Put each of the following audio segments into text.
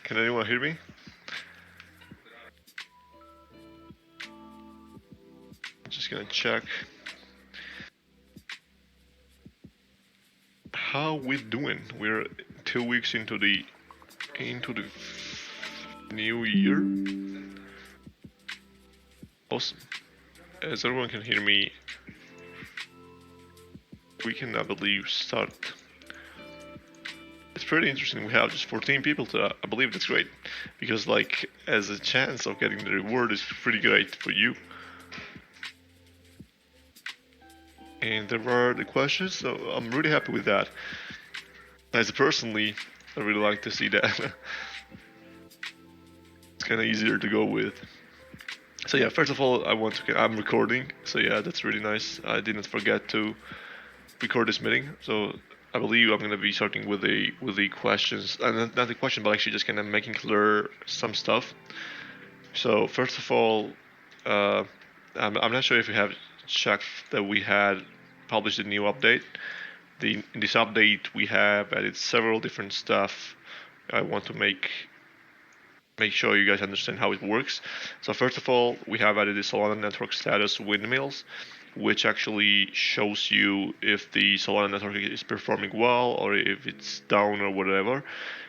Can anyone hear me? Just gonna check. How we doing? We're 2 weeks into the new year. Awesome. As everyone can hear me, we can, I believe, start. It's pretty interesting. We have just 14 people to. I believe that's great, because like as a chance of getting the reward is pretty great for you. And there are the questions, so I'm really happy with that. As personally, I really like to see that. It's kind of easier to go with. So yeah, first of all, I'm recording, so yeah, that's really nice. I didn't forget to record this meeting, so I believe I'm gonna be starting with the questions, and not the question, but actually just kind of making clear some stuff. So first of all, I'm not sure if you have checked that we had published a new update. In this update, we have added several different stuff. I want to make sure you guys understand how it works. So first of all, we have added the Solana network status Windmills, which actually shows you if the Solana network is performing well or if it's down or whatever.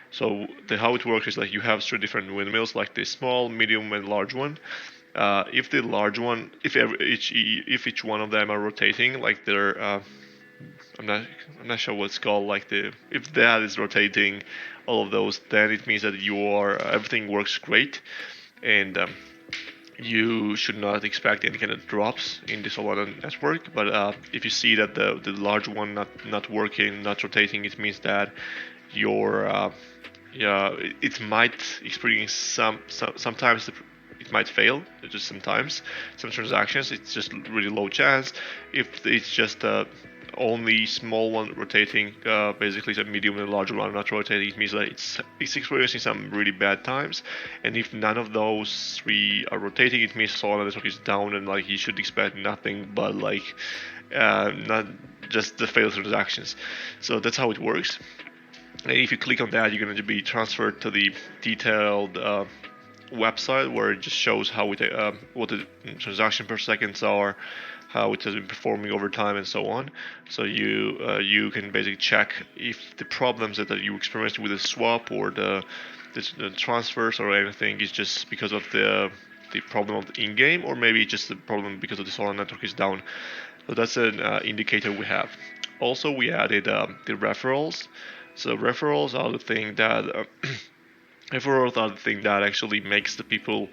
So how it works is like you have 3 different windmills, like the small, medium, and large one. If the large one, if each one of them are rotating, like they're I'm not sure what's called, like if that is rotating, all of those, then it means that everything works great, and you should not expect any kind of drops in the Solana network. But if you see that the large one not working, not rotating, it means that it might experience sometimes it might fail. Just sometimes some transactions it's just really low chance. If it's just only small one rotating, basically it's a medium and large one not rotating, it means that it's experiencing some really bad times. And if none of those 3 are rotating, it means Solana network is down, and like you should expect nothing but like not just the failed transactions. So that's how it works. And if you click on that, you're going to be transferred to the detailed website where it just shows how what the transaction per seconds are, how it has been performing over time, and so on. So you can basically check if the problems that you experienced with the swap or the transfers or anything is just because of the problem of the in-game, or maybe just the problem because of the Solana network is down. So that's an indicator we have. Also, we added the referrals. So referrals are the thing that actually makes the people.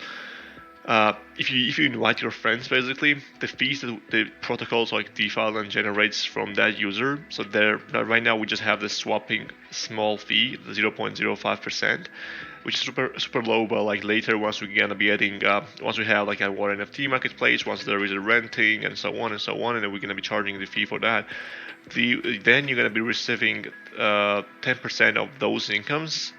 If you invite your friends, basically the fees that the protocols like DeFi generates from that user. So there right now we just have the swapping small fee, 0.05%, which is super low. But like later, once we're gonna be adding, once we have like a war NFT marketplace, once there is a renting and so on, and then we're gonna be charging the fee for that. Then you're gonna be receiving 10% of those incomes.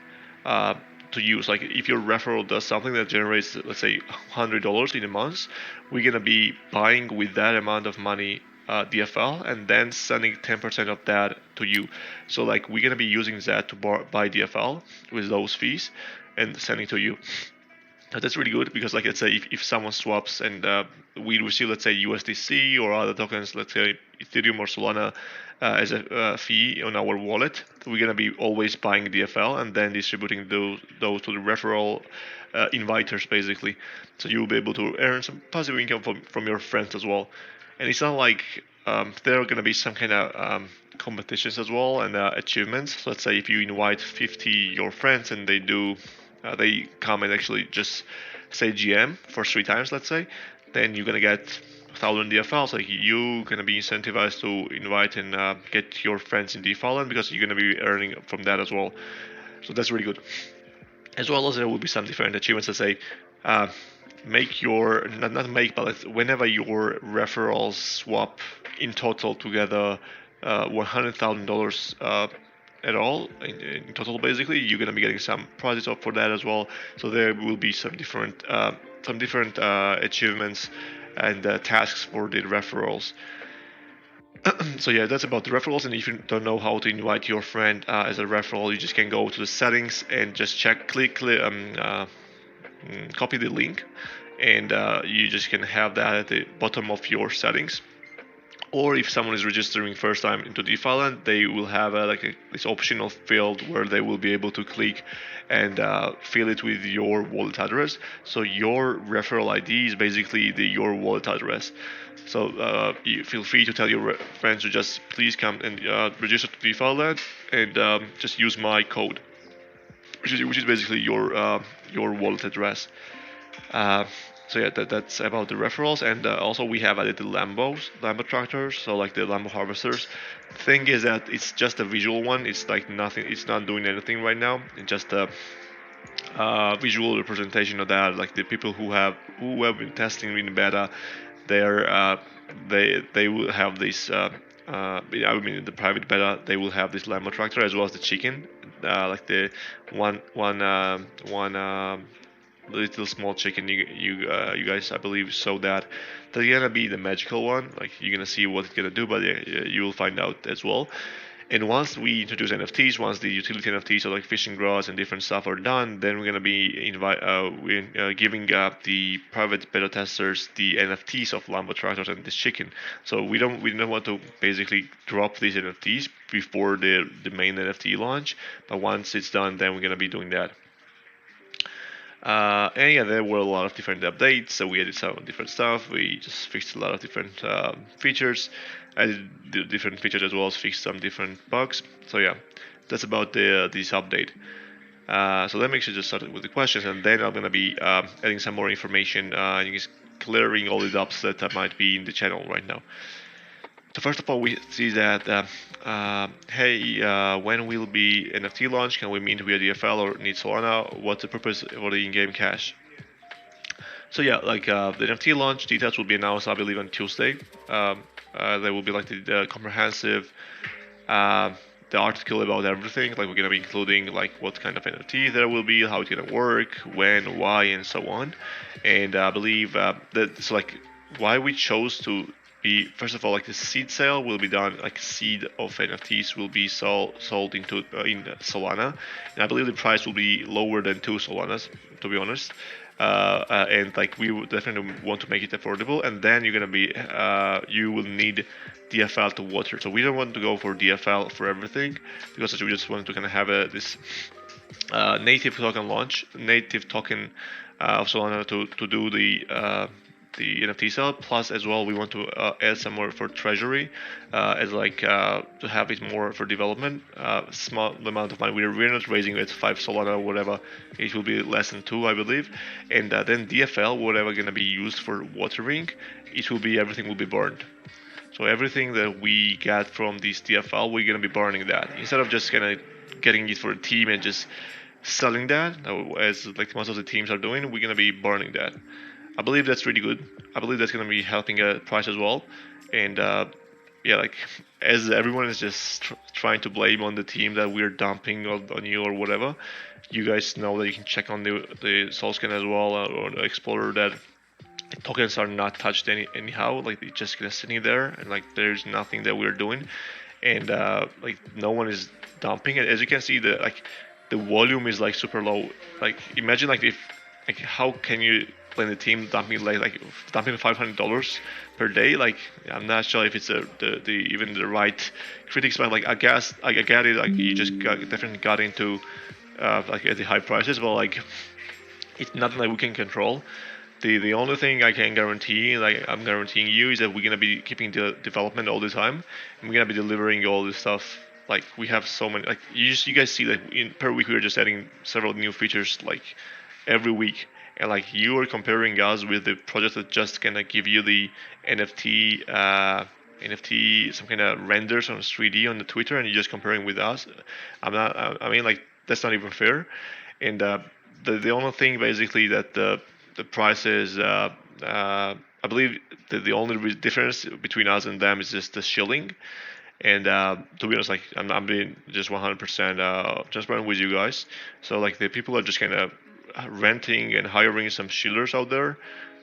To use, like if your referral does something that generates, let's say $100 in a month, we're gonna be buying with that amount of money DFL, and then sending 10% of that to you. So like we're gonna be using that to buy DFL with those fees and sending to you. That's really good, because like let's say if someone swaps and we receive, let's say USDC or other tokens, let's say Ethereum or Solana, as a fee on our wallet, we're gonna be always buying DFL and then distributing those to the referral inviters, basically. So you'll be able to earn some passive income from your friends as well. And it's not like there are gonna be some kind of competitions as well and achievements. So let's say if you invite 50 your friends and they come and actually just say GM for 3 times, let's say, then you're gonna get 1,000 DFLs. Like you're gonna be incentivized to invite and get your friends in DeFi land, because you're gonna be earning from that as well. So that's really good. As well as there will be some different achievements that say, make your not make, but whenever your referrals swap in total together $100,000 at all in total, basically you're gonna be getting some prizes up for that as well. So there will be some different achievements and tasks for the referrals. So yeah, that's about the referrals. And if you don't know how to invite your friend as a referral, you just can go to the settings and just copy the link, and you just can have that at the bottom of your settings. Or if someone is registering first time into DeFi Land, they will have this optional field where they will be able to click and fill it with your wallet address. So your referral ID is basically your wallet address. So you feel free to tell your friends to just please come and register to DeFi Land and just use my code, which is basically your wallet address. Uh, so yeah, that's about the referrals, and also we have added the Lambo tractors, so like the Lambo harvesters. Thing is that it's just a visual one. It's like nothing. It's not doing anything right now. It's just a visual representation of that. Like the people who have been testing in beta, they're they will have this. I mean, in the private beta, they will have this Lambo tractor as well as the chicken, like the one little small chicken. You guys, I believe, saw that. That's gonna be the magical one. Like you're gonna see what it's gonna do, but you will find out as well. And once we introduce NFTs, once the utility NFTs, so like fishing rods and different stuff are done, then we're gonna be giving up the private beta testers the NFTs of Lambo tractors and this chicken. So we don't want to basically drop these NFTs before the main NFT launch, but once it's done, then we're gonna be doing that. And yeah, there were a lot of different updates. So we added some different stuff. We just fixed a lot of different features, added the different features as well as fixed some different bugs. So yeah, that's about this update. So let me actually just start with the questions, and then I'm gonna be adding some more information and just clearing all the doubts that might be in the channel right now. So first of all, we see that hey, when will be NFT launch? Can we mint via DFL or need Solana? What's the purpose for the in-game cash? So yeah, like the NFT launch details will be announced, I believe, on Tuesday. There will be like the comprehensive the article about everything. Like we're gonna be including like what kind of NFT there will be, how it's gonna work, when, why, and so on. And I believe that so like why we chose to be first of all like the seed sale will be done like seed of NFTs will be sold into in Solana, and I believe the price will be lower than 2 Solanas, to be honest. And like we would definitely want to make it affordable, and then you're gonna be you will need DFL to water. So we don't want to go for DFL for everything because we just want to kind of have this native token launch, native token of Solana to do the NFT sale. Plus, as well, we want to add some more for treasury, as like to have it more for development. Small amount of money. We're not raising it 5 Solana or whatever. It will be less than 2, I believe. And then DFL, whatever gonna be used for watering, it will be everything will be burned. So everything that we get from this DFL, we're gonna be burning that instead of just kind of getting it for a team and just selling that, as like most of the teams are doing. We're gonna be burning that. I believe that's really good. I believe that's gonna be helping price as well. And yeah, like as everyone is just trying to blame on the team that we're dumping on you or whatever, you guys know that you can check on the Solscan as well or the Explorer that tokens are not touched anyhow. Like they're just gonna sitting there, and like there's nothing that we're doing, and like no one is dumping it. As you can see, the volume is like super low. Like imagine like if like how can you blame the team dumping like dumping $500 per day? Like I'm not sure if it's the even the right critics, but like I guess I get it. Like you just definitely got into like at the high prices, but like it's nothing that we can control. The only thing I can guarantee, like I'm guaranteeing you, is that we're gonna be keeping the development all the time, and we're gonna be delivering all this stuff. Like we have so many, like you guys see that per week we're just adding several new features like every week, and like you are comparing us with the project that just gonna give you the NFT. NFT some kind of renders on 3D on the Twitter, and you're just comparing with us. I'm not. I mean, like that's not even fair. And the only thing basically that the price is I believe the only difference between us and them is just the shilling. And to be honest, like I'm being just 100% transparent with you guys. So like the people are just kind of renting and hiring some chillers out there.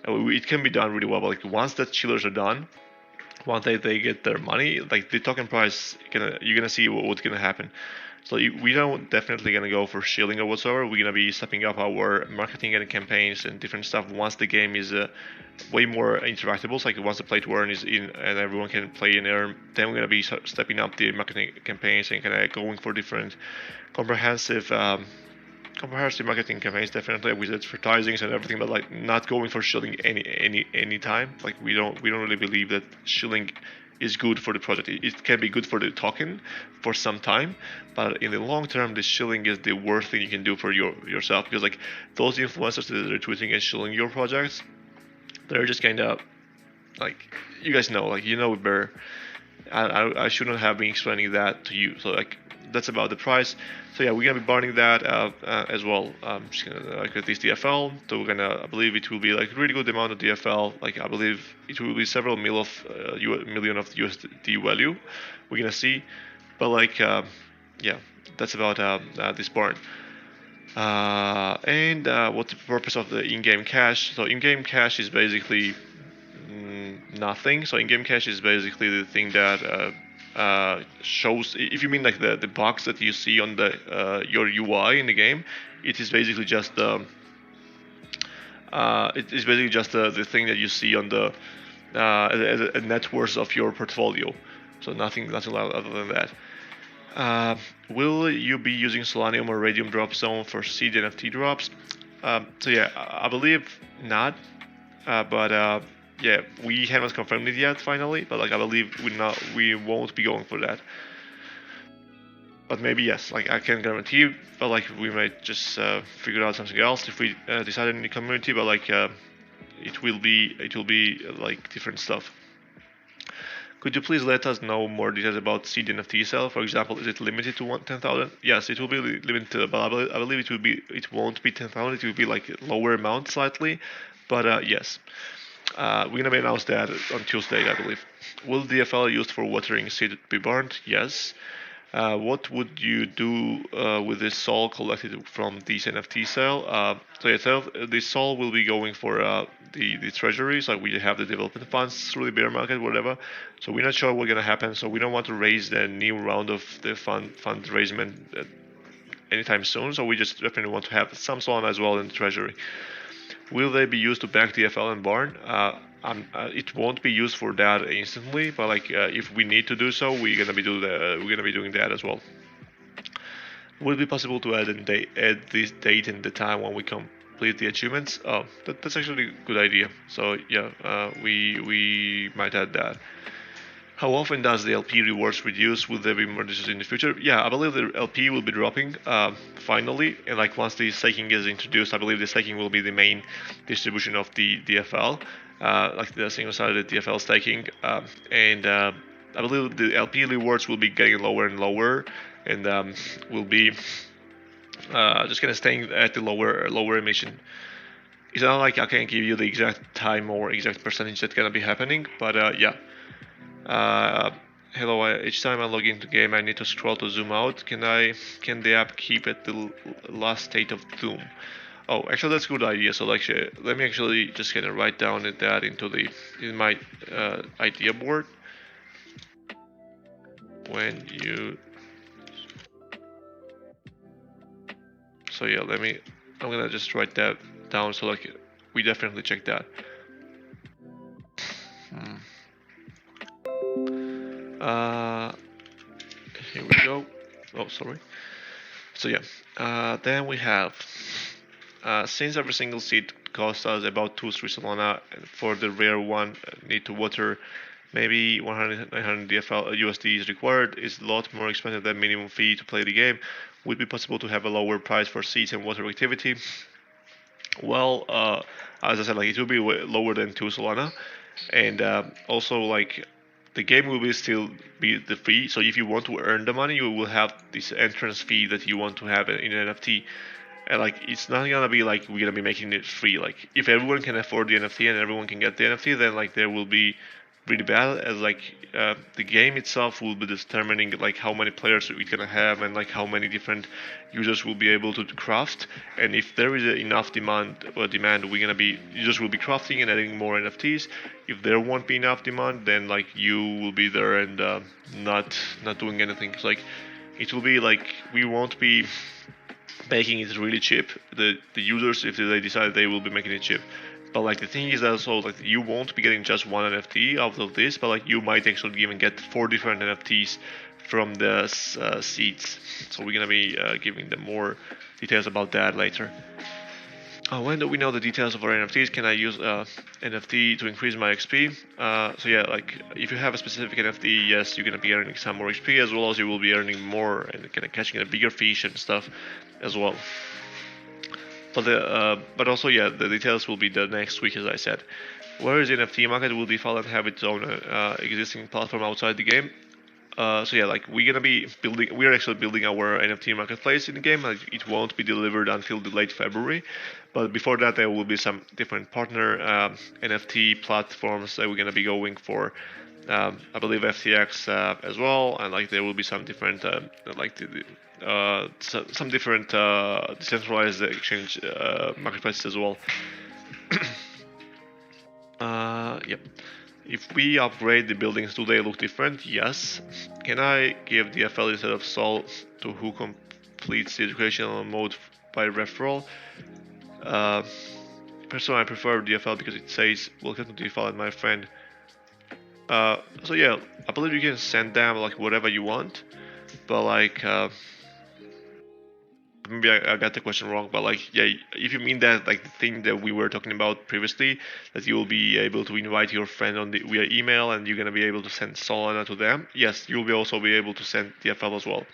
It can be done really well, but like once that chillers are done, once they get their money, like the token price, you're gonna see what's gonna happen. So we don't definitely gonna go for shilling or whatsoever. We're gonna be stepping up our marketing and campaigns and different stuff once the game is way more interactable. So like once the play to earn is in and everyone can play and earn, then we're gonna be stepping up the marketing campaigns and kind of going for different comprehensive marketing campaigns, definitely with advertisings and everything, but like not going for shilling any time. Like we don't really believe that shilling is good for the project. It can be good for the token for some time, but in the long term, the shilling is the worst thing you can do for yourself, because like those influencers that are tweeting and shilling your projects, they're just kind of like, you guys know, like better. I shouldn't have been explaining that to you. So like that's about the price. So yeah, we're gonna be burning that as well. Just gonna like at least DFL. So we're gonna, I believe it will be like really good amount of DFL. Like I believe it will be several million of USD value. We're gonna see, but like yeah, that's about this burn. And what's the purpose of the in-game cash? So in-game cash is basically nothing. So in-game cash is basically the thing that shows, if you mean like the box that you see on the your UI in the game, it is basically just the the thing that you see on the net worth of your portfolio. So nothing other than that. Will you be using Solanium or Raydium drop zone for Seed NFT drops? So yeah, I believe not, but yeah, we haven't confirmed it yet finally, but like I believe we won't be going for that. But maybe yes, like I can't guarantee, but like we might just figure out something else if we decide in the community. But like it will be like different stuff. Could you please let us know more details about Seed NFT sale? For example, is it limited to 10,000? Yes, it will be limited, but I believe it won't be 10,000. It will be like a lower amount slightly, but yes. We're gonna announce that on Tuesday, I believe. Will DFL used for watering seed be burned? Yes. What would you do with this soul collected from this NFT sale? So itself, this soul will be going for the treasuries. Like we have the development funds through the bear market, whatever. So we're not sure what's gonna happen. So we don't want to raise the new round of the fundraising anytime soon. So we just definitely want to have some Solana as well in the treasury. Will they be used to back DFL and barn? It won't be used for that instantly, but like if we need to do so, we're gonna be doing that as well. Would it be possible to add this date and the time when we complete the achievements? Oh, that's actually a good idea. So yeah, we might add that. How often does the LP rewards reduce? Will there be more dishes in the future? Yeah, I believe the LP will be dropping finally, and like once the staking is introduced, I believe the staking will be the main distribution of the DFL, like the single-sided DFL staking, and I believe the LP rewards will be getting lower and lower, and will be just kind of staying at the lower emission. It's not like I can give you the exact time or exact percentage that's gonna be happening, but yeah. Hello, each time I log into game I need to scroll to zoom out. Can the app keep at the last state of zoom? Oh, actually that's a good idea. So like, let me actually just kind of write down that in my idea board. When you, so yeah, I'm gonna just write that down. So like, we definitely check that. Here we go. Oh, sorry. So yeah, then we have, since every single seed costs us about 2-3 Solana, for the rare one need to water maybe 100-900 DFL USD is required. It's a lot more expensive than minimum fee to play the game. Would it be possible to have a lower price for seeds and water activity? Well, as I said, like it will be lower than 2 Solana, and also like the game will still be the fee. So if you want to earn the money, you will have this entrance fee that you want to have in an NFT. And like it's not gonna be like we're gonna be making it free. Like if everyone can afford the NFT and everyone can get the NFT, then like there will be really bad, as like the game itself will be determining like how many players we're gonna have and like how many different users will be able to craft. And if there is enough demand, we're gonna be users will be crafting and adding more NFTs. If there won't be enough demand, then like you will be there and not doing anything. It's like it will be like we won't be making it really cheap. The users, if they decide, they will be making it cheap. But like the thing is also like you won't be getting just one NFT out of this, but like you might actually even get 4 different NFTs from the seeds. So we're gonna be giving them more details about that later. When do we know the details of our NFTs? Can I use NFT to increase my XP? So yeah, like if you have a specific NFT, yes, you're gonna be earning some more XP, as well as you will be earning more and kind of catching a bigger fish and stuff as well. But also yeah, the details will be the next week, as I said. Where is the NFT market? Will Default have its own existing platform outside the game? So yeah, like we're actually building our NFT marketplace in the game. Like, it won't be delivered until the late February, but before that there will be some different partner NFT platforms that we're gonna be going for. I believe FTX as well, and like there will be some different some different decentralized exchange marketplaces as well. Yep. If we upgrade the buildings, do they look different? Yes. Can I give DFL instead of Sol to who completes the educational mode by referral? Personally, I prefer DFL because it says welcome to DFL and my friend. So yeah, I believe you can send them like whatever you want, but like maybe I got the question wrong, but like yeah, if you mean that like the thing that we were talking about previously, that you will be able to invite your friend on via email and you're gonna be able to send Solana to them, yes, you'll also be able to send DFL as well.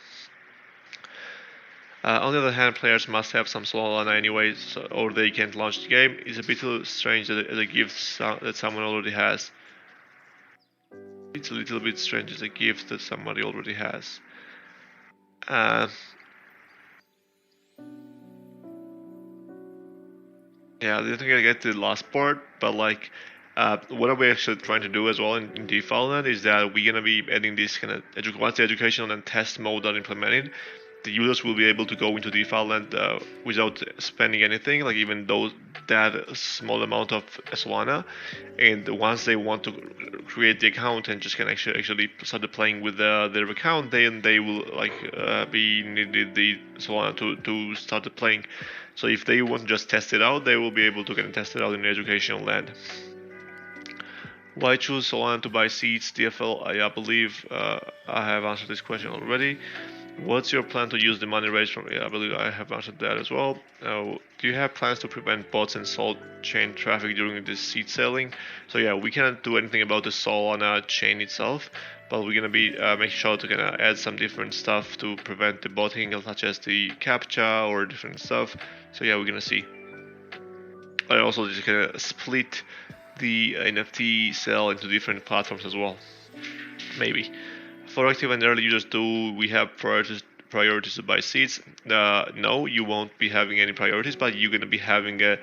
On the other hand, players must have some Solana anyways, or they can't launch the game. It's a bit strange that as a gift that someone already has. It's a little bit strange as a gift that somebody already has. Yeah, I didn't think I get to the last part, but like, what are we actually trying to do as well in default is that we're gonna be adding this kind of once the educational and test mode are implemented, the users will be able to go into default without spending anything, like even though that small amount of Solana, and once they want to create the account and just can actually start playing with their account, then they will like be needed the Solana to start playing. So if they want to just test it out, they will be able to kind of test it out in the educational land. Why choose Solana to buy seeds? DFL, I believe I have answered this question already. What's your plan to use the money raised from? Yeah, I believe I have answered that as well. Do you have plans to prevent bots and Sol chain traffic during the seed selling? So yeah, we cannot do anything about the Solana chain itself, but we're gonna be making sure to kind of add some different stuff to prevent the botting, such as the captcha or different stuff. So yeah, we're gonna see. I also just gonna split the NFT sale into different platforms as well. Maybe. For active and early users, do we have priorities to buy seeds? No, you won't be having any priorities, but you're gonna be having a.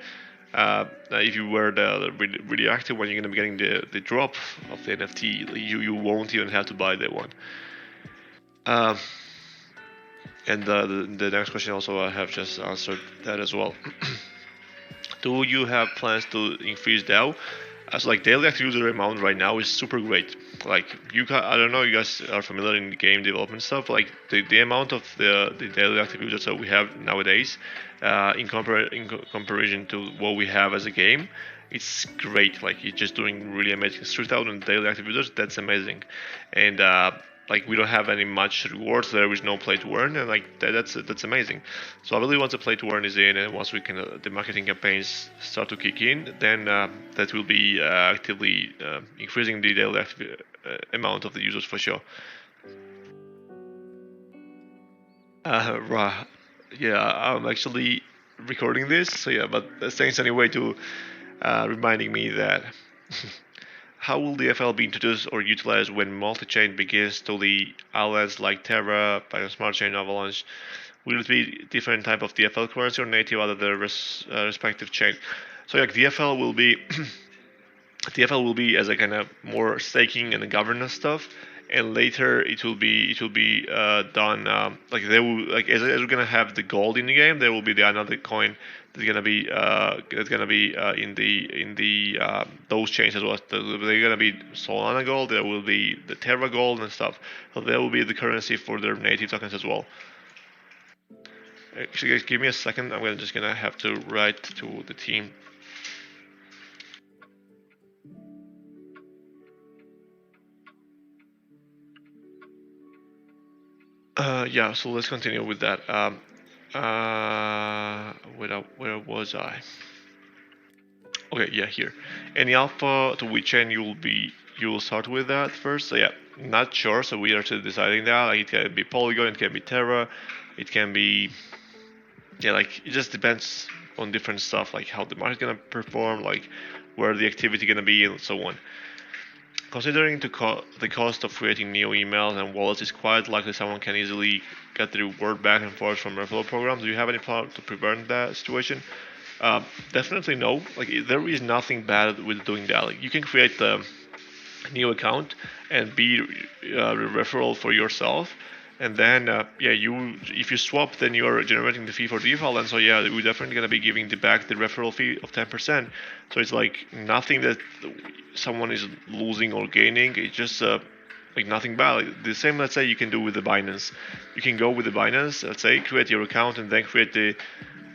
If you were the really active one, you're gonna be getting the drop of the NFT. You won't even have to buy that one. And the next question also I have just answered that as well. Do you have plans to increase DAO? As like daily active user amount right now is super great. Like I don't know, you guys are familiar in the game development stuff. Like the amount of the daily active users that we have nowadays, in comparison to what we have as a game, it's great. Like it's just doing really amazing. 3,000 daily active users, that's amazing, and like we don't have any much rewards. There is no play to earn, and like that's amazing. So I really want the play to earn is in, and once we can the marketing campaigns start to kick in, then that will be actively increasing the daily active amount of the users for sure. Right. Yeah, I'm actually recording this, so yeah. But thanks anyway to reminding me that. How will the FL be introduced or utilized when multi-chain begins to the islands like Terra, Binance Smart Chain, Avalanche? Will it be different type of DFL currency or native out of the respective chain? So like DFL will be TFL will be as a kind of more staking and governance stuff, and later it will be done like they will like as we're gonna have the gold in the game, there will be another coin that's gonna be in the those chains as well. They're gonna be Solana gold. There will be the Terra gold and stuff. So there will be the currency for their native tokens as well. Actually, guys, give me a second. I'm just gonna have to write to the team. Yeah, so let's continue with that. Where was I? Okay, yeah, here. Any alpha to which chain you'll start with that first? So yeah, not sure. So we are still deciding that. Like, it can be Polygon, it can be Terra, it can be like it just depends on different stuff, like how the market's gonna perform, like where the activity gonna be, and so on. Considering the cost of creating new emails and wallets, is quite likely someone can easily get the reward back and forth from referral programs. Do you have any plan to prevent that situation? Definitely no. Like there is nothing bad with doing that. Like you can create the new account and be a referral for yourself, and then if you swap, then you are generating the fee for default, and so yeah, we're definitely gonna be giving back the referral fee of 10%. So it's like nothing that someone is losing or gaining. It's just like nothing bad. Like the same, let's say, you can do with the Binance. You can go with the Binance, let's say, create your account and then create the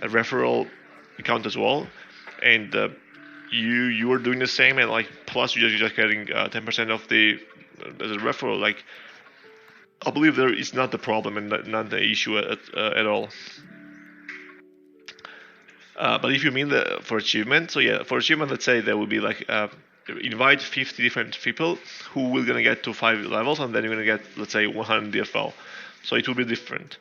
referral account as well, and you are doing the same, and like plus you're just getting 10% of the as a referral. Like I believe there is not the problem and not the issue at all. But if you mean for achievement, so yeah, for achievement, let's say there will be like invite 50 different people who will gonna get to 5 levels, and then you're gonna get, let's say, 100 DFL. So it will be different.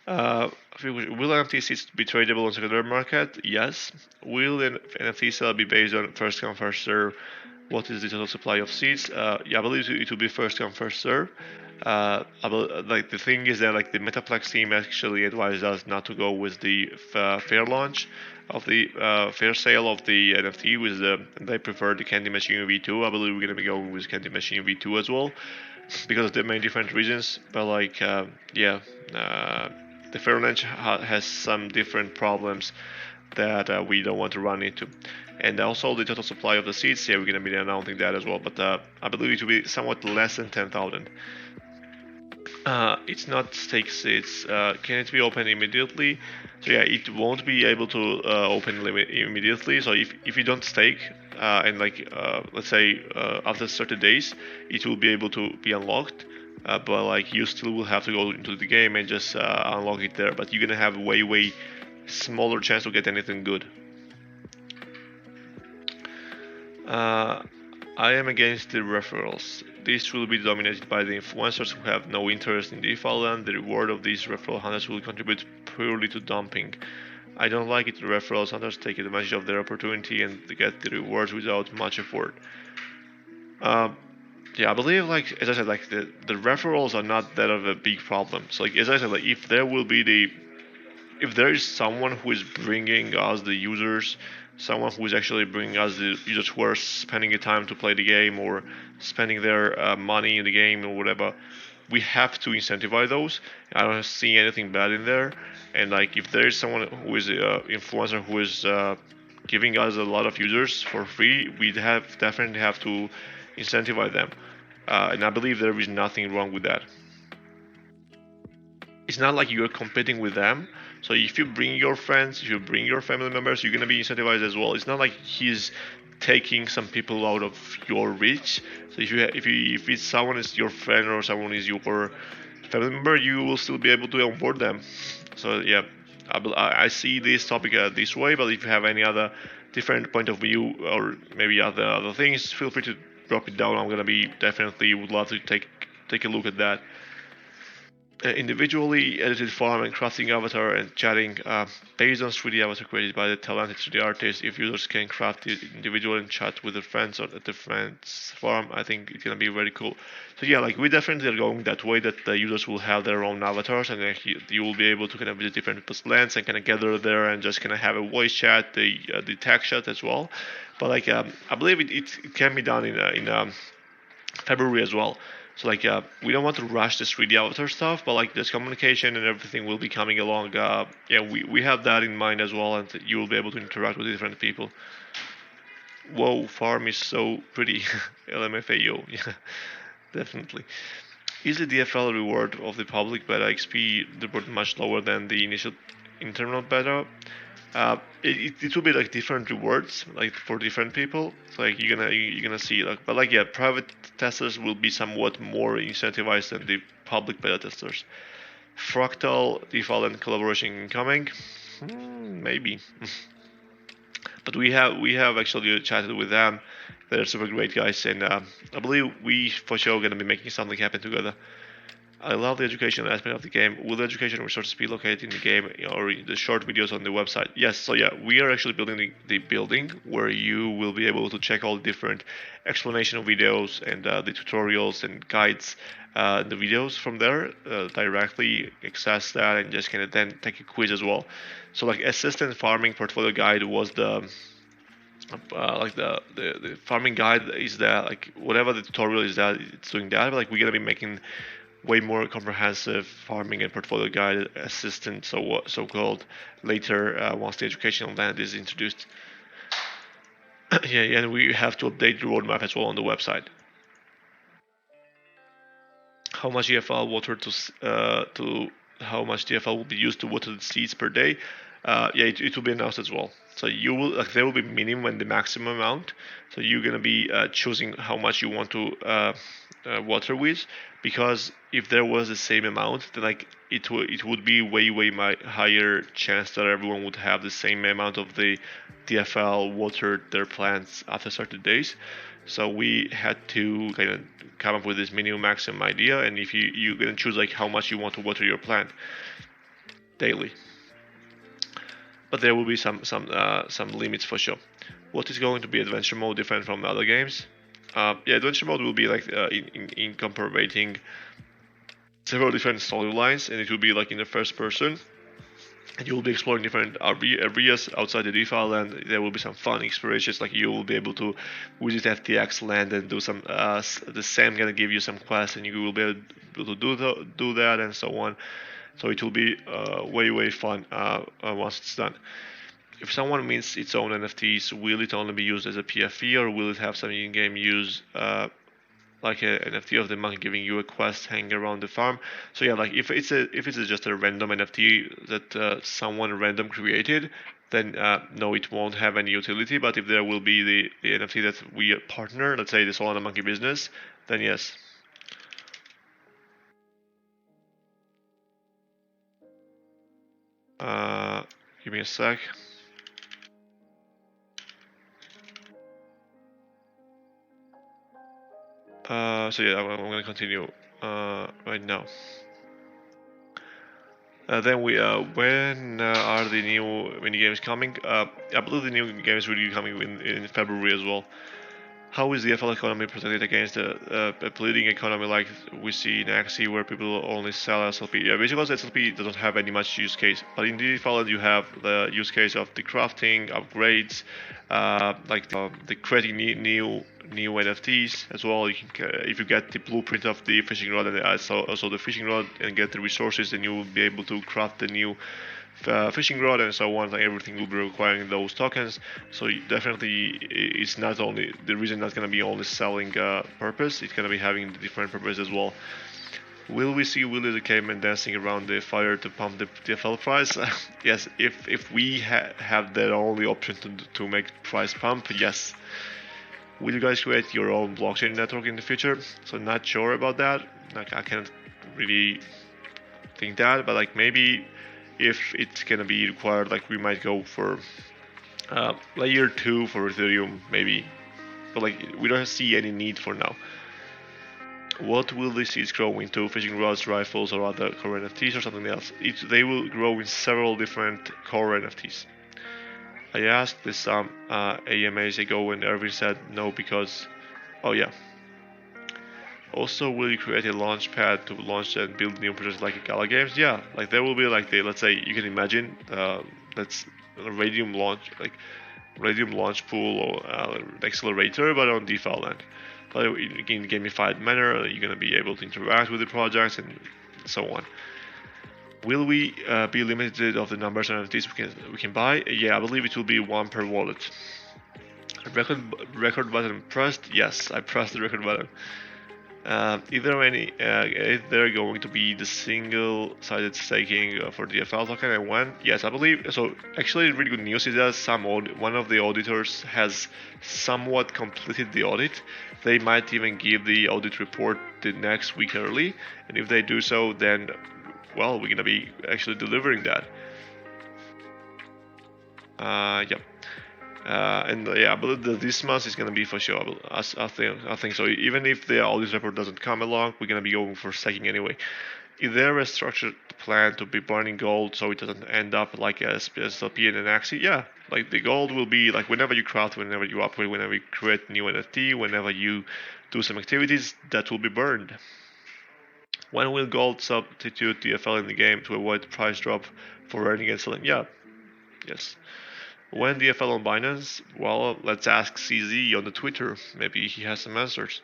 Will NFTs be tradable on secondary market? Yes. Will NFT sale be based on first come first serve? What is the total supply of seeds? Yeah, I believe it will be first come first serve. Like the thing is that like the Metaplex team actually advised us not to go with the fair launch of the fair sale of the NFT. They prefer the Candy Machine V2. I believe we're gonna be going with Candy Machine V2 as well, because of the many different reasons. But like the fair launch has some different problems that we don't want to run into. And also the total supply of the seeds, yeah, we're going to be announcing that as well, but I believe it will be somewhat less than 10,000. It's not stake seeds. Can it be opened immediately? So yeah, it won't be able to open immediately. So if you don't stake, and like let's say after 30 days, it will be able to be unlocked. But like you still will have to go into the game and just unlock it there. But you're gonna have way smaller chance to get anything good. I am against the referrals. This will be dominated by the influencers who have no interest in DeFi land. The reward of these referral hunters will contribute purely to dumping. I don't like it. The referrals hunters take advantage of their opportunity and get the rewards without much effort. Yeah, I believe, like as I said, like the referrals are not that of a big problem. So like as I said, like if there is someone who is bringing us the users, someone who is actually bringing us the users who are spending the time to play the game or spending their money in the game or whatever, we have to incentivize those. I don't see anything bad in there. And like if there is someone who is an influencer who is giving us a lot of users for free, we definitely have to incentivize them. And I believe there is nothing wrong with that. It's not like you're competing with them. So if you bring your friends, if you bring your family members, you're gonna be incentivized as well. It's not like he's taking some people out of your reach. So if it's someone is your friend or someone is your family member, you will still be able to onboard them. So yeah, I see this topic this way. But if you have any other different point of view or maybe other things, feel free to drop it down. I'm gonna be definitely would love to take a look at that. individually edited farm and crafting avatar and chatting based on 3D avatar created by the talented 3D artist. If users can craft it individually and chat with their friends or at the friends farm, I think it's gonna be very cool. So yeah, like we definitely are going that way, that the users will have their own avatars, and you will be able to kind of visit different people's lands and kind of gather there and just kind of have a voice chat, the text chat as well. But like I believe it can be done in February as well. So like we don't want to rush this 3D avatar stuff, but like this communication and everything will be coming along. Yeah, we have that in mind as well, and you will be able to interact with different people. Whoa, farm is so pretty. LMFAO, yeah, definitely. Is the DFL reward of the public beta XP reward much lower than the initial internal beta? It will be like different rewards like for different people. So like you're gonna see like, but like yeah, private testers will be somewhat more incentivized than the public beta testers. Fractal default and collaboration incoming, maybe. But we have actually chatted with them. They're super great guys, and I believe we for sure gonna be making something happen together. I love the educational aspect of the game. Will the educational resources be located in the game or the short videos on the website? Yes, so yeah, we are actually building the building where you will be able to check all the different explanation videos and the tutorials and guides, the videos from there, directly access that and just kind of then take a quiz as well. So like assistant farming portfolio guide was the farming guide is that like whatever the tutorial is that it's doing that, but like we're gonna be making way more comprehensive farming and portfolio guide assistant, so called, later once the educational land is introduced. Yeah, and we have to update the roadmap as well on the website. How much EFL water to how much DFL will be used to water the seeds per day? Yeah, it will be announced as well. So you will like there will be minimum and the maximum amount. So you're gonna be choosing how much you want to water with, because if there was the same amount, then like it would be way higher chance that everyone would have the same amount of the DFL watered their plants after certain days. So we had to kind of come up with this minimum maximum idea, and if you're gonna choose like how much you want to water your plant daily, but there will be some limits for sure. What is going to be adventure mode different from other games? Yeah, adventure mode will be like in incorporating several different storylines, and it will be like in the first person. And you will be exploring different areas outside the DeFi land. There will be some fun explorations, like you will be able to visit FTX land and do some. The Sam gonna give you some quests, and you will be able to do that and so on. So it will be way fun once it's done. If someone mints its own NFTs, will it only be used as a PFP, or will it have some in-game use? Like a NFT of the monk giving you a quest hanging around the farm. So yeah, like if it's just a random NFT that someone random created, then no, it won't have any utility. But if there will be the NFT that we partner, let's say the Solana Monkey business, then yes. Give me a sec. So yeah, I'm gonna continue right now. Then when are the new mini games coming? I believe the new games will be coming in February as well. How is the FL economy protected against a bleeding economy like we see in Axie, where people only sell SLP? Yeah, basically SLP doesn't have any much use case, but in the FL you have the use case of the crafting, upgrades, like the creating new NFTs as well. You can, if you get the blueprint of the fishing rod and also the fishing rod and get the resources, then you will be able to craft the new fishing rod and so on. Like everything will be requiring those tokens. So definitely, it's not only the reason not going to be only selling purpose. It's going to be having different purpose as well. Will we see Willie the Caveman dancing around the fire to pump the DFL price? Yes, if we have that only option to make price pump, yes. Will you guys create your own blockchain network in the future? So not sure about that. Like I can't really think that, but like maybe if it's gonna be required, like we might go for layer 2 for Ethereum maybe, but like we don't see any need for now. What will the seeds grow into? Fishing rods, rifles, or other core NFTs, or something else? They will grow in several different core NFTs. I asked this some AMAs ago, and Irving said no because, oh yeah. Also, will you create a launch pad to launch and build new projects like Gala Games? Yeah, like there will be like the, let's say you can imagine that's a Raydium launch pool or accelerator, but on DeFi land. But in a gamified manner, you're gonna be able to interact with the projects and so on. Will we be limited of the numbers of NFTs we can buy? Yeah, I believe it will be one per wallet. Record button pressed? Yes, I pressed the record button. Is there going to be the single-sided staking for the FL token and when? Yes, I believe so. Actually, really good news is that one of the auditors has somewhat completed the audit. They might even give the audit report the next week early, and if they do so, then well, we're gonna be actually delivering that. Yep. And yeah, I believe that this month is gonna be for sure. I think so. Even if the audit report doesn't come along, we're gonna be going for staking anyway. Is there a structured plan to be burning gold so it doesn't end up like a SLP and an Axie? Yeah, like the gold will be like whenever you craft, whenever you upgrade, whenever you create new NFT, whenever you do some activities, that will be burned. When will gold substitute DFL in the game to avoid price drop for earning and selling? Yeah, yes. When DFL on Binance? Well, let's ask CZ on the Twitter. Maybe he has some answers.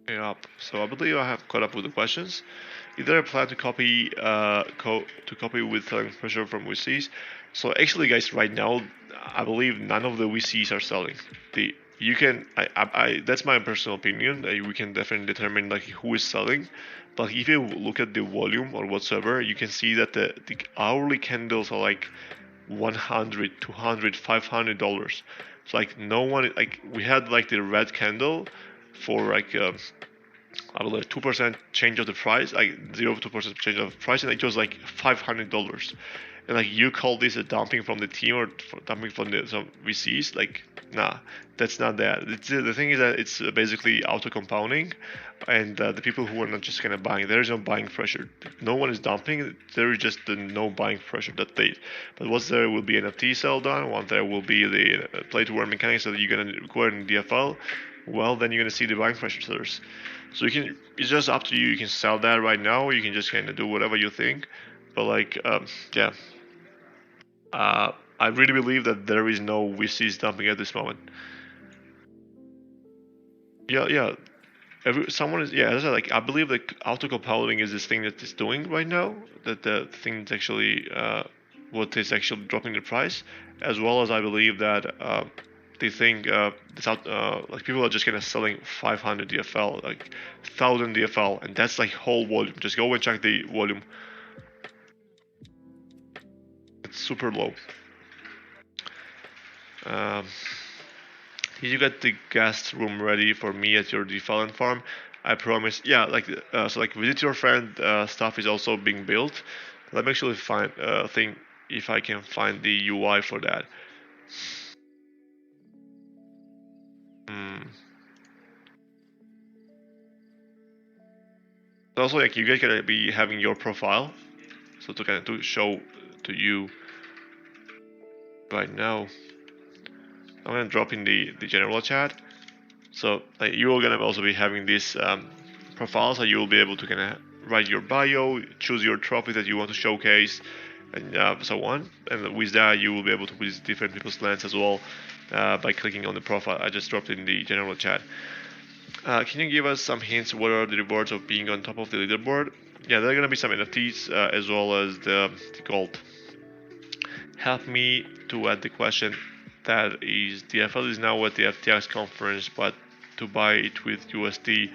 Yep. So I believe I have caught up with the questions. Is there a plan to copy with selling pressure from VCs? So actually, guys, right now, I believe none of the VCs are selling. That's my personal opinion. We can definitely determine like who is selling. But if you look at the volume or whatsoever, you can see that the hourly candles are like 100, 200, $500. It's like no one like we had like the red candle for like I believe 2% change of the price, like 0 to 2% change of the price, and it was like $500. And like you call this a dumping from the team or dumping from some VCs? Like, nah, that's not that. The thing is that it's basically auto compounding, and the people who are not just kind of buying, there is no buying pressure. No one is dumping. There is just no buying pressure that they. But once there will be an NFT sell done, once there will be the play to earn mechanics that you're gonna require in DFL, well, then you're gonna see the buying pressure sellers. So it's just up to you. You can sell that right now. You can just kind of do whatever you think. But like, yeah. I really believe that there is no VCs dumping at this moment. Yeah. Someone is as I said, like I believe that auto compounding is this thing that it's doing right now. That the thing is actually what is actually dropping the price, as well as I believe that they think like people are just kind of selling 500 DFL, like 1,000 DFL, and that's like whole volume. Just go and check the volume. It's super low. Did you get the guest room ready for me at your defilant farm? I promise. Yeah, like so like visit your friend stuff is also being built. Let me actually think if I can find the UI for that. Also, like you guys gotta be having your profile, so to kind of to show to you right now. I'm gonna drop in the general chat. So like, you're gonna also be having this profile, so you'll be able to kind of write your bio, choose your trophy that you want to showcase, and so on. And with that, you will be able to visit different people's lands as well by clicking on the profile. I just dropped in the general chat. Can you give us some hints? What are the rewards of being on top of the leaderboard? Yeah, there are gonna be some NFTs as well as the gold. Help me to add the question. That is, the FL is now at the FTX conference, but to buy it with USD,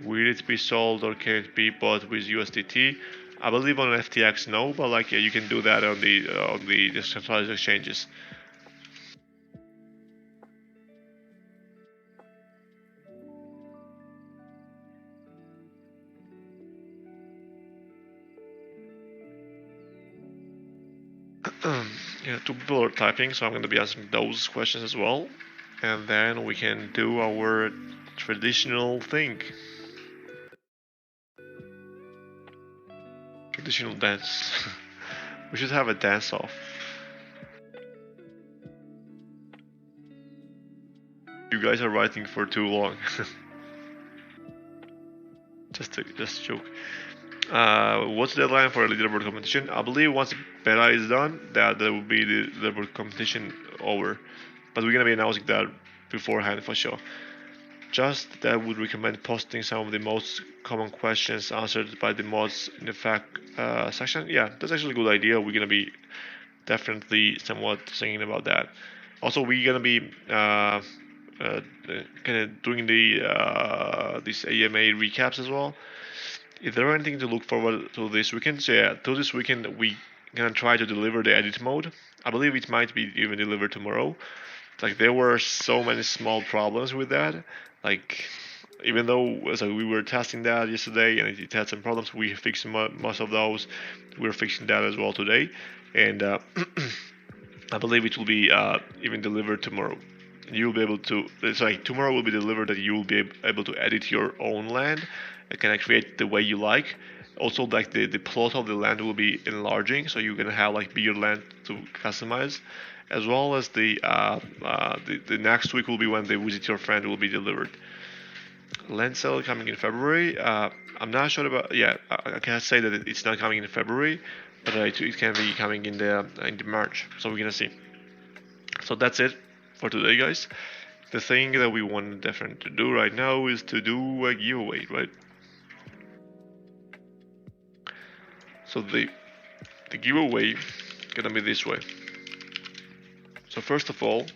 will it be sold or can it be bought with USDT? I believe on FTX no, but like you can do that on the decentralized exchanges. Yeah, two people are typing, so I'm going to be asking those questions as well. and then we can do our traditional thing. Traditional dance. We should have a dance off. You guys are writing for too long. just a joke. What's the deadline for a leaderboard competition? I believe once the beta is done, that there will be the leaderboard competition over. But we're gonna be announcing that beforehand for sure. Just that would recommend posting some of the most common questions answered by the mods in the fact section. Yeah, that's actually a good idea. We're gonna be definitely somewhat thinking about that. Also, we're gonna be kind of doing the these AMA recaps as well. Is there anything to look forward to this weekend? So yeah, to this weekend we gonna try to deliver the edit mode. I believe it might be even delivered tomorrow. Like there were so many small problems with that. Like even though so we were testing that yesterday and it had some problems, we fixed most of those. We're fixing that as well today, and I believe it will be even delivered tomorrow. You'll be able to. Sorry, tomorrow will be delivered that you will be able to edit your own land and kind of create the way you like. Also, like the plot of the land will be enlarging, so you're gonna have like bigger land to customize, as well as the next week will be when the visit your friend will be delivered. Land sale coming in February. I'm not sure about. Yeah, I can't say that it's not coming in February, but it can be coming in the March. So we're gonna see. So that's it for today, guys. The thing that we want definitely to do right now is to do a giveaway, right? So the giveaway gonna be this way. So first of all,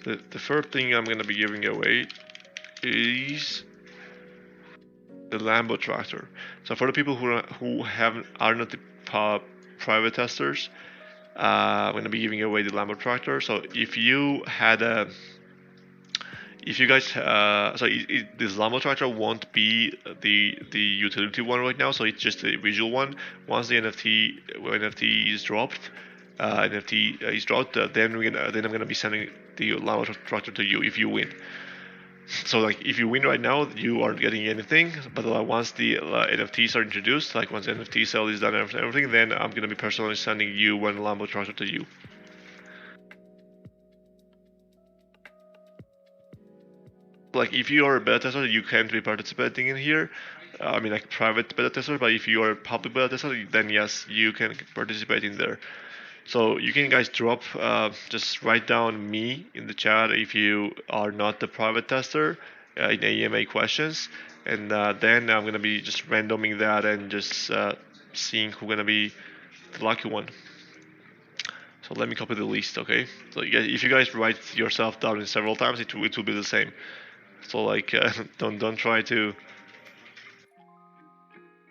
the first thing I'm gonna be giving away is the Lambo tractor. So for the people who are not the private testers, I'm gonna be giving away the Lambo tractor. So if you had a if you guys this Lambo tractor won't be the utility one right now, so it's just a visual one. Once the NFT is dropped, then I'm gonna be sending the Lambo tractor to you if you win. So like if you win right now, you aren't getting anything. But once the NFTs are introduced, like once the NFT sale is done and everything, then I'm gonna be personally sending you one Lambo tractor to you. Like if you are a beta tester, you can't be participating in here. I mean like private beta tester, but if you are a public beta tester, then yes, you can participate in there. So you can guys drop, just write down me in the chat if you are not the private tester in AMA questions, and then I'm gonna be just randoming that and just seeing who's gonna be the lucky one. So let me copy the list, okay? So if you guys write yourself down in several times, it will be the same. So like don't try to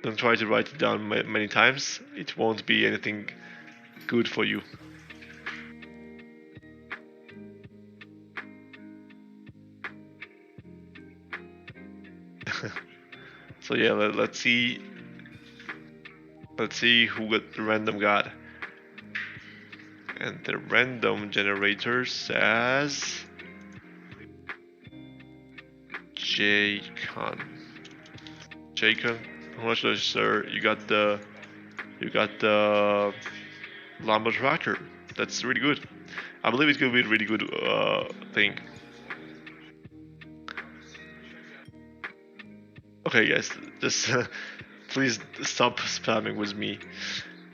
write it down many times. It won't be anything good for you. So yeah, let's see who got the random god. And the random generator says Jaycon. Congratulations, sir. You got the Lambo tractor. That's really good. I believe it's gonna be a really good thing. Okay, guys, just please stop spamming with me.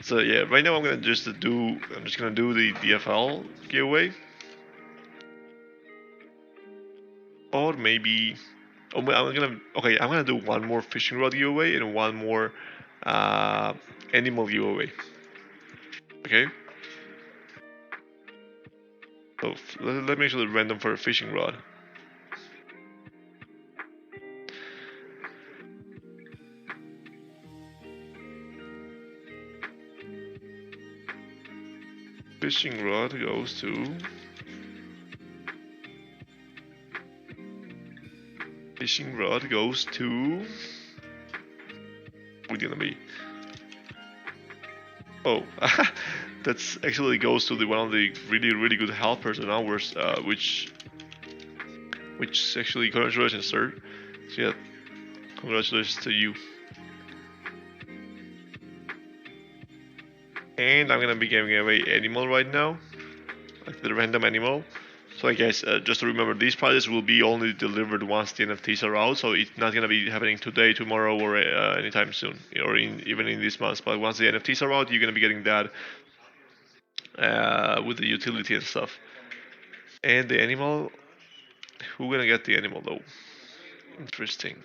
So yeah, right now I'm just gonna do the DFL giveaway, or maybe I'm gonna do one more fishing rod giveaway and one more animal giveaway. Okay. So let me actually random for a fishing rod. Fishing rod goes to what's gonna be? Oh, that's actually goes to one of the really good helpers in ours, which which actually congratulations, sir. So yeah, congratulations to you. And I'm gonna be giving away animal right now, like the random animal. So I guess just to remember, these prizes will be only delivered once the NFTs are out. So it's not gonna be happening today, tomorrow, or anytime soon, or even in this month. But once the NFTs are out, you're gonna be getting that with the utility and stuff. And the animal, who gonna get the animal though? Interesting.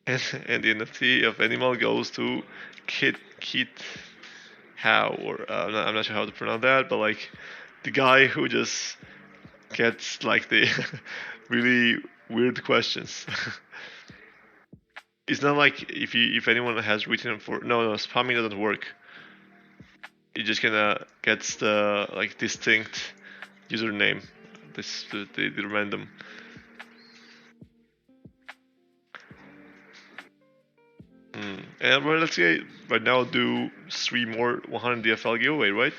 And the NFT of animal goes to Kit How, or I'm not sure how to pronounce that, but like the guy who just gets like the really weird questions. It's not like if anyone has written for no spamming doesn't work. It just kinda gets the like distinct username, the random. And well, let's say right now do 3 more 100 DFL giveaway, right?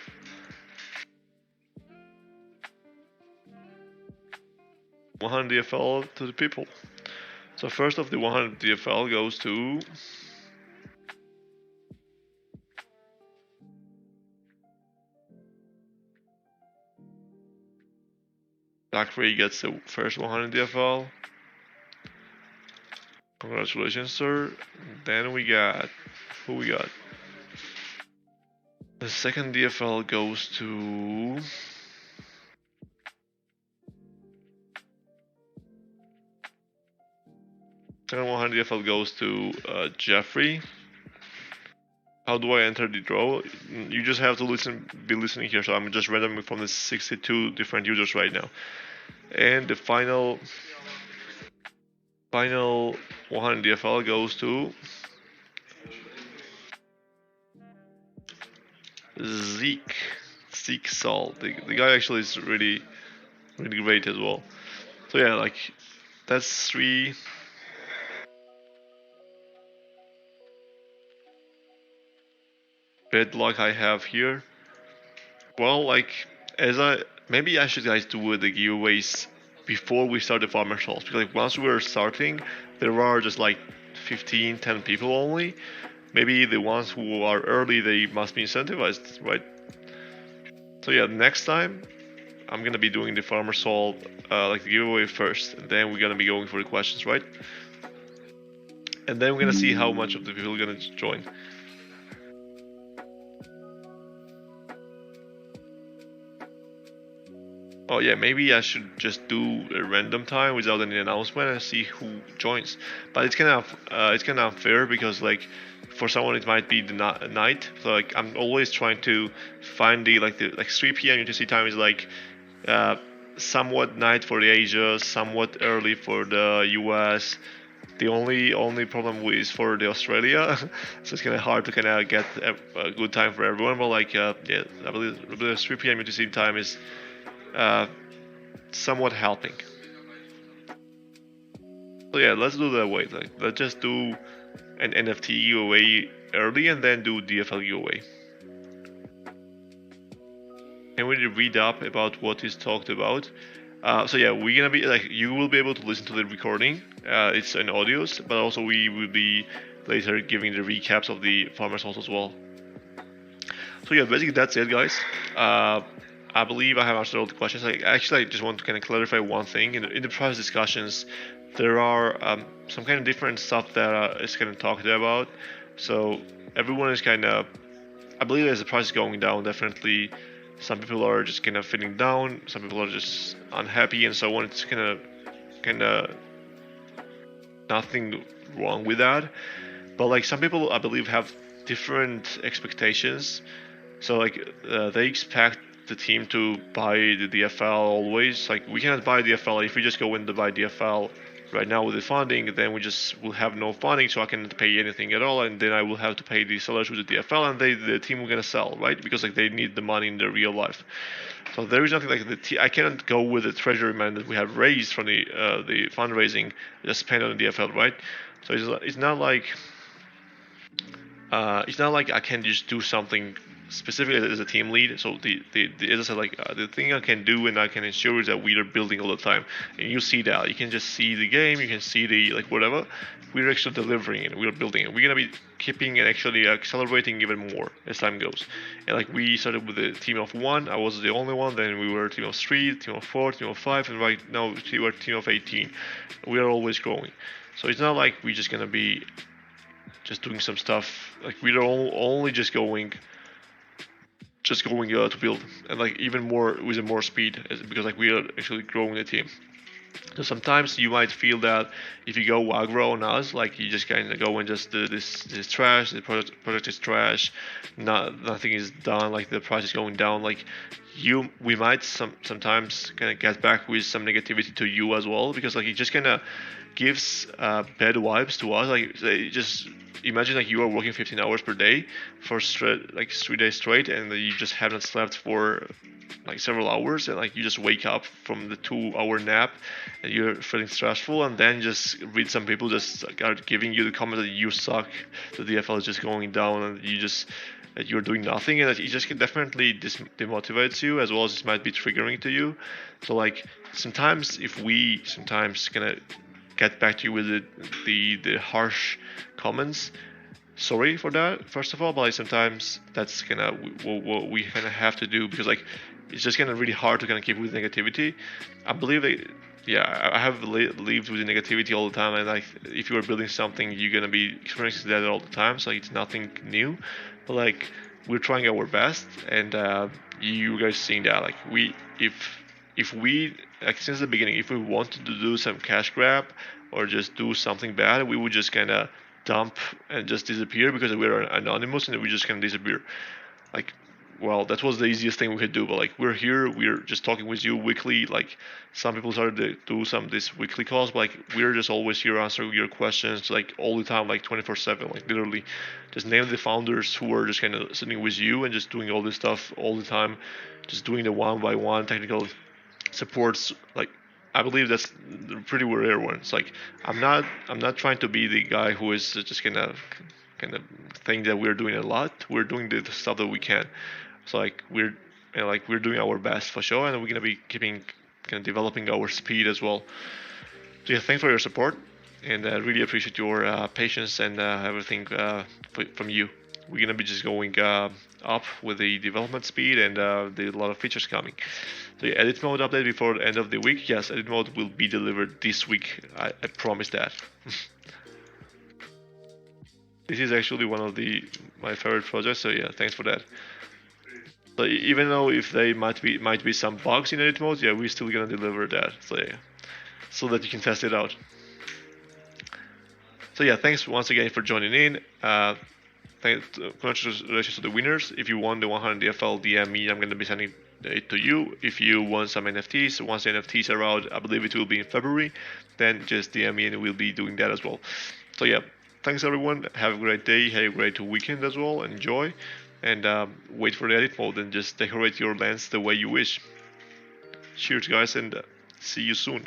100 DFL to the people. So first of the 100 DFL goes to Blackberry gets the first 100 DFL. Congratulations, sir. Then we got who we got. The second DFL goes to second 100 DFL goes to Jeffrey. How do I enter the draw? You just have to be listening here. So I'm just randoming from the 62 different users right now. And the final 100 DFL goes to Zeke Sol. The guy actually is really great as well. So yeah, like that's 3 bad luck I have here. Well, like as maybe I should guys do the giveaways before we start the farmer halls, because like once we're starting, there are just like 15, 10 people only. Maybe the ones who are early, they must be incentivized, right? So yeah, next time I'm gonna be doing the farmer soul like the giveaway first, and then we're gonna be going for the questions, right? And then we're gonna see how much of the people are gonna join. Oh yeah, maybe I should just do a random time without any announcement and see who joins. But it's kind of unfair because like for someone it might be the night. So like I'm always trying to find the like 3 p.m. UTC time is like uh, somewhat night for the Asia, somewhat early for the US. The only problem is for the Australia, so it's kind of hard to kind of get a good time for everyone. But like yeah, I believe 3 p.m. UTC time is uh, somewhat helping. So yeah, let's do that way. Like let's just do an NFT giveaway early and then do DFL giveaway. Can we read up about what is talked about? So yeah, we're gonna be like you will be able to listen to the recording. It's an audios, but also we will be later giving the recaps of the farmers halls as well. So yeah, basically that's it, guys. I believe I have answered all the questions. I just want to kind of clarify one thing. In the previous discussions, there are some kind of different stuff that is kind of talked about. So everyone is kind of, I believe as the price is going down, definitely some people are just kind of feeling down. Some people are just unhappy and so on. It's kind of nothing wrong with that. But like some people, I believe, have different expectations. So like they expect the team to buy the DFL always. Like we cannot buy DFL if we just go in to buy DFL right now with the funding. Then we just will have no funding, so I cannot pay anything at all, and then I will have to pay the sellers with the DFL, and the team will gonna sell, right? Because like they need the money in their real life. So there is nothing like I cannot go with the treasury man that we have raised from the fundraising just spend on the DFL, right? So it's not like it's not like I can just do something specifically as a team lead. So as I said, like the thing I can do and I can ensure is that we are building all the time, and you see that. You can just see the game, you can see the like whatever. We're actually delivering it. We're building it. We're gonna be keeping and actually accelerating even more as time goes. And like we started with a team of 1. I was the only one. Then we were a team of 3, team of 4, team of 5, and right now we're a team of 18. We are always growing. So it's not like we're just gonna be just doing some stuff. Like we're only just going to build, and like even more with more speed, because like we are actually growing the team. So sometimes you might feel that if you go aggro on us, like you just kind of go and just do this trash, the project is trash, nothing is done, like the price is going down, like we might sometimes kind of get back with some negativity to you as well, because like it just kind of gives bad vibes to us. Like just imagine like you are working 15 hours per day for like 3 days straight, and you just haven't slept for like several hours, and like you just wake up from the 2-hour nap and you're feeling stressful, and then just read some people just are giving you the comment that you suck, the DFL is just going down, and that you're doing nothing, and that it just definitely demotivates you, as well as it might be triggering to you. So like sometimes if we sometimes gonna get back to you with the harsh comments, sorry for that first of all, but like sometimes that's kind of what we kind of have to do, because like it's just kind of really hard to kind of keep with negativity. I believe that, yeah, I have lived with the negativity all the time, and like if you are building something, you're gonna be experiencing that all the time, so it's nothing new. But like we're trying our best, and you guys seeing that, like if we, like since the beginning, if we wanted to do some cash grab or just do something bad, we would just kind of dump and just disappear, because we're anonymous and we just can disappear. Like, well, that was the easiest thing we could do. But like we're here, we're just talking with you weekly. Like some people started to do some this weekly calls, but like we're just always here answering your questions like all the time, like 24/7, like literally. Just name the founders who are just kind of sitting with you and just doing all this stuff all the time, just doing the one by one technical supports. Like I believe that's pretty rare ones. Like I'm not trying to be the guy who is just kind of think that we're doing a lot. We're doing the stuff that we can. So like we're doing our best for sure, and we're gonna be keeping kind of developing our speed as well. So yeah, thanks for your support, and I really appreciate your patience and everything from you. We're gonna be just going up with the development speed, and a lot of features coming. So yeah, edit mode update before the end of the week. Yes, edit mode will be delivered this week. I promise that. This is actually one of my favorite projects. So yeah, thanks for that. So even though if they might be some bugs in edit mode, yeah, we're still gonna deliver that. So yeah, so that you can test it out. So yeah, thanks once again for joining in. Congratulations to the winners. If you won the 100 DFL, DM me. I'm gonna be sending it to you. If you want some NFTs, once the NFTs are out, I believe it will be in February, then just DM me and we'll be doing that as well. So yeah, thanks everyone. Have a great day. Have a great weekend as well. Enjoy, and wait for the edit mode and just decorate your lands the way you wish. Cheers, guys, and see you soon.